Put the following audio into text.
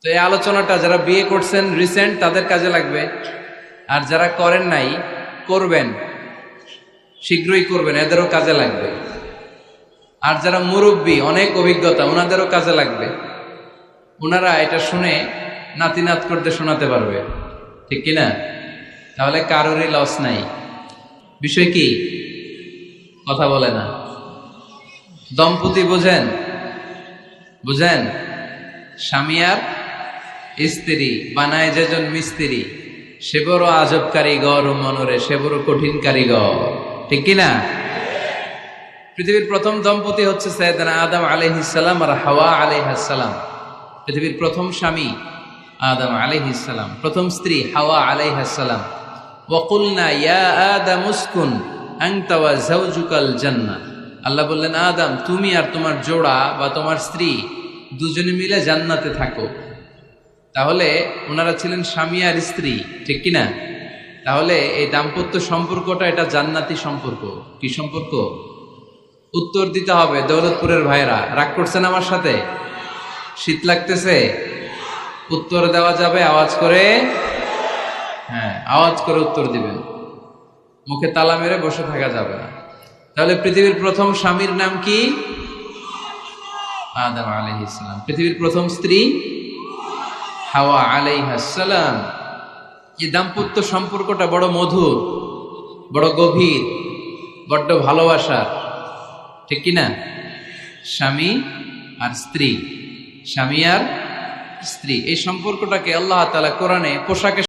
তো এই আলোচনাটা যারা বিয়ে করছেন রিসেন্ট তাদের কাজে লাগবে, আর যারা করেন নাই করবেন, শীঘ্রই করবেন, এদেরও কাজে লাগবে। আর যারা মুরব্বী অনেক অভিজ্ঞতা ওনাদেরও কাজে লাগবে, ওনারা এটা শুনে নাতি নাত করতে শোনাতে পারবে, ঠিক কিনা? তাহলে কারোরই লস নাই। বিষয় কি? কথা বলে না। দম্পতি বোঝেন? বুঝেন? স্বামী আর স্ত্রী বানায় যেজন মিস্ত্রি, সে বড় আজব কারিগর ও মনরে সে বড় কঠিন কারিগর, ঠিক কিনা? পৃথিবীর প্রথম দম্পতি হচ্ছে সাইয়েদনা আদম আলাইহিস সালাম আর হাওয়া আলাইহাস সালাম। পৃথিবীর প্রথম স্বামী আদম আলাইহিস সালাম, প্রথম স্ত্রী হাওয়া আলাইহাস সালাম। ওয়া কুলনা ইয়া আদম উসকুন আনতা ওয়া যাওজুকাল জান্নাহ। আল্লাহ বললেন, আদম তুমি আর তোমার জোড়া বা তোমার স্ত্রী দুজনে মিলে জান্নাতে থাকো। তাহলে ওনারা ছিলেন স্বামী আর স্ত্রী, ঠিক কিনা? তাহলে এই দাম্পত্য সম্পর্কটা এটা জান্নাতি সম্পর্ক। কি সম্পর্ক? উত্তর দিতে হবে। দৌলতপুরের ভাইরা রাগ করছেন আমার সাথে? শীত লাগতেছে? উত্তর দেওয়া যাবে আওয়াজ করে? হ্যাঁ, আওয়াজ করে উত্তর দিবেন, মুখে তালা মেরে বসে থাকা যাবে না। তাহলে পৃথিবীর প্রথম স্বামীর নাম কি? আদম আলাইহিস সালাম। পৃথিবীর প্রথম স্ত্রী হাওয়া আলাইহাস সালাম। এই দাম্পত্য সম্পর্কটা বড় মধুর, বড় গভীর, বড্ড ভালোবাসার, ঠিক কিনা? স্বামী আর স্ত্রী, স্বামী আর স্ত্রী, এই সম্পর্কটাকে আল্লাহ তাআলা কোরআনে পোশাকে